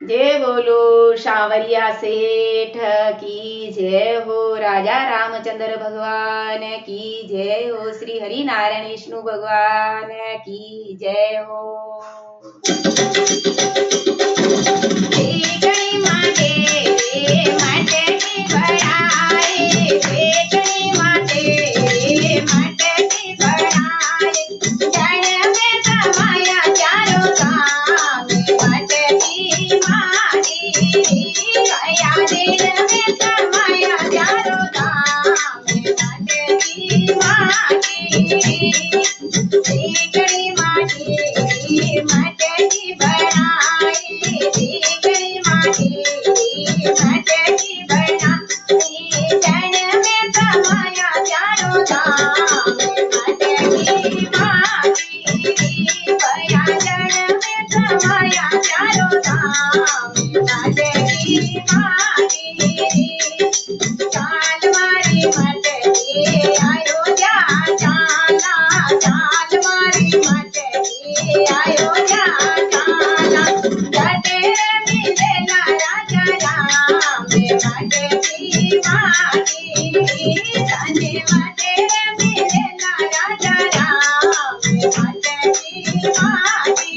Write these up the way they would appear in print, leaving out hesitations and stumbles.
जय बोलो शावरिया सेठ की जय हो, राजा रामचंद्र भगवान की जय हो, श्री हरि नारायण विष्णु भगवान की जय हो। देखणी माटे की बनाए, देखणी माटे की बनाए, जन में समाया चारों धाम, माटे की माटी गया दिन में समाया चारों धाम, माटे की माटी देखणी माटे की बनाए, देखणी माटे की बनाए, जन में समाया चारों धाम, माटे की माटी गया जन में समाया चारों धाम, माटे की माटी चाल मारी माटे की अयोध्या चाला, चाल मारी माटे की अयोध्या चाला, गते मिलेला राजा राम, माटे की माटी जाने माटे मिलेला राजा राम, माटे की माटी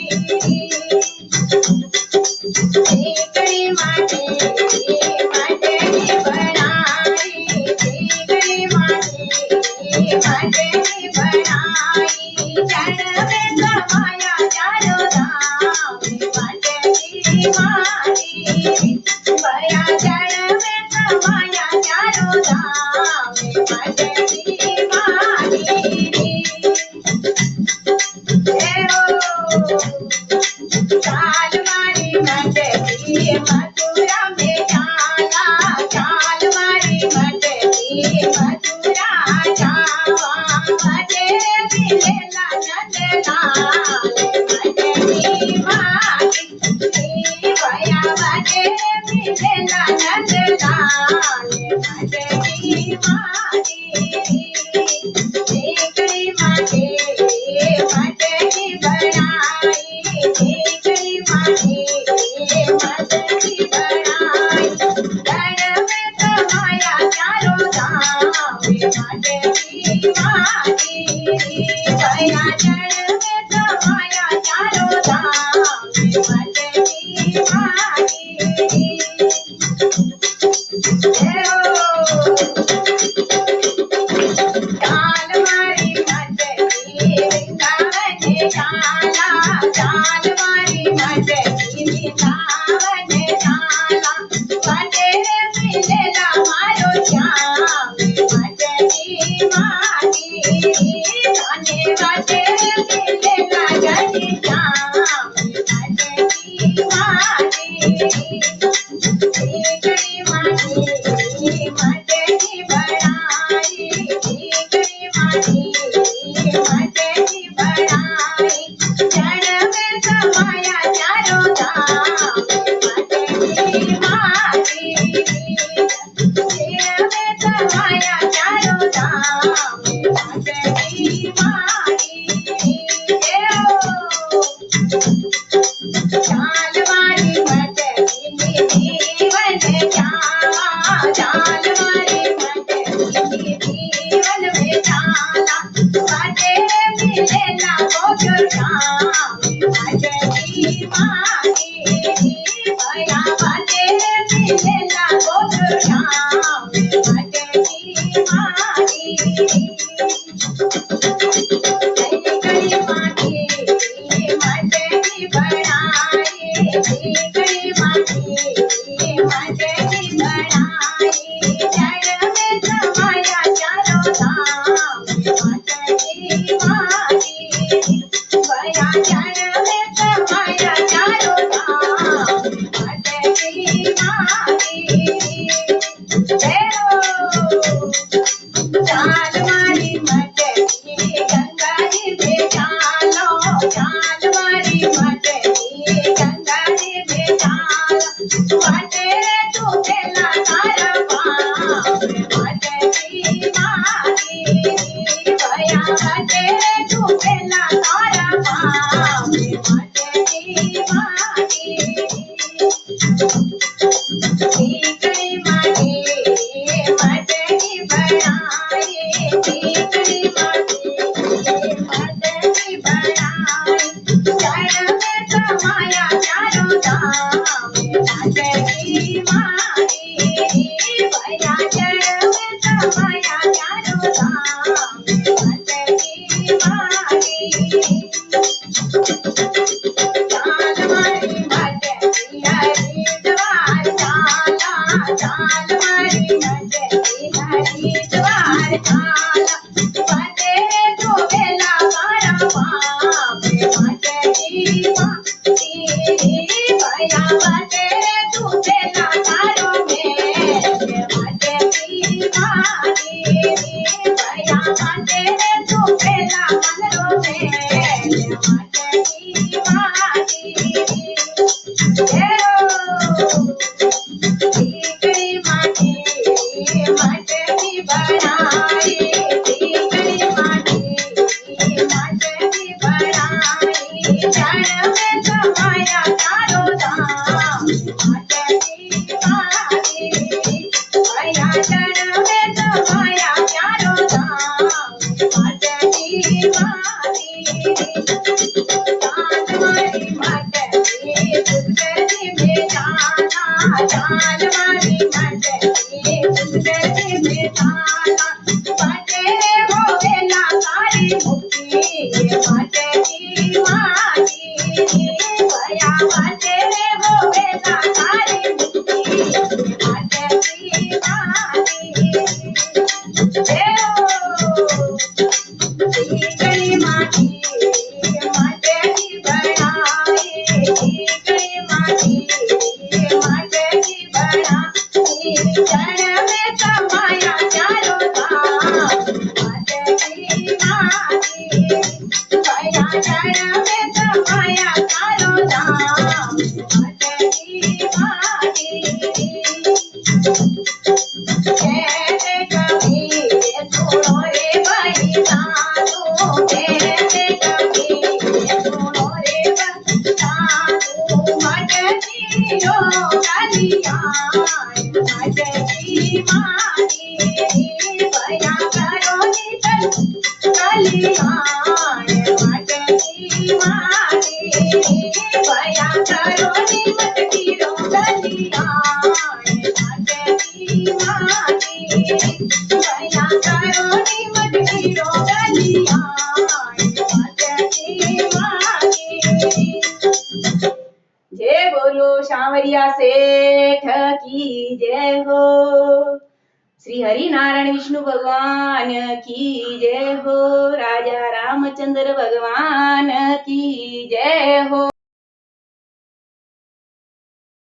देखणी माटे की बनाई, देखणी माटे की बनाई, जन में समाया चारों धाम, माटे की माटी गया जन में समाया चारों धाम, माटे की माटी जय हो। चाल मारी माटे की मथुरा में जाला, चाल मारी माटे की मथुरा जावा, माटे मिलेला नंदलाल, माटे की माटी भया, माटे मिलेला नंदलाल, माटे की माटी देखणी माटे की बनाई, देखणी माटे की बनाई, जन में समाया चारों धाम, माटे की माटी गया जन में समाया चारों धाम, माटे की माटी जय हो। चाल मारी माटे की वृंदावन चाला, चाल मारी माटे की वृंदावन चाला, माटे मिलेला मारो श्याम, माटे की माटी जाने माटे मिलेला जन श्याम, माटे की माटी देखणी माटे की बनाई, देखणी माटे की बनाई, जन में समाया चारों धाम, माटे की माटी जन में समाया चारों धाम, माटे की माटी जय हो। चाल मारी माटे की जीवन जावा, चाल मारी माटे की जीवन में जाला, माटे मिलेला गोकुल धाम, माटे की माटी भया, माटे मिलेला गोकुल धाम, माटे की माटी देखणी माटे की बनाई, देखणी माटे की बनाई, जन में समाया चारों धाम, माटे की माटी गया जन में समाया चारों धाम, माटे की माटी जय हो। चाल मारी माटे की गंगा जी में चालो, चाल मारी माटे की गंगा जी में चालो, माटे टूटेला तारा पाँव, माटे की माटी गया, माटे टूटेला तारा पाँव, माटे की माटी टीकड़ी माथे मटकी बनाए, टीकड़ी माथे मटकी बनाए, चरण में समाया चारों धाम, मटकी मारी भैया चरण में समाया चारों धाम, मटकी मारी। चाल मारी मटकी हरिद्वार चाला, चाल मारी मटकी हरिद्वार चाला, बने तो बेला मारा बाप, मटकी मारी भैया बने तो बेला तारो में, मटकी मारी भैया बने तो बेला मनरो में, मटकी मारी। जय हो टीकड़ी माथे मटकी बनाए, टीकड़ी माथे मटकी बनाए, चरण में समाया चारों धाम, मटकी मारी भैया चरण में समाया चारों धाम, मटकी मारी। चाल मारी मटकी पुष्करनी में जाना, चाल मारी मटकी पुष्करनी में जाना, बने हो बेला सारी मुक्ति, मटकी मारी भैया बने हो बेला सारी मुक्ति, मटकी मारी। जय हो टीकड़ी माथे मटकी बनाए, टीकड़ी माथे मटकी बनाए, चरण में समाया चारों धाम, मटकी मारी भैया चरण में समाया चारों धाम, मटकी मारी। कहते कबीर सुनो रे भाई साधु, कहते कबीर सुनो रे भाई साधु, मटकी रो कलियाण, मटकी मारी भैया करो निकल कलियाण, मटकी मारी भैया करो मटकी रो कलियाण, मटकी मारी भैया करो मटकी रो कलियाण, मटकी मारी। जय बोलो सांवरिया सेठ की जय हो। श्री हरि नारायण विष्णु भगवान की जय हो। राजा रामचंद्र भगवान की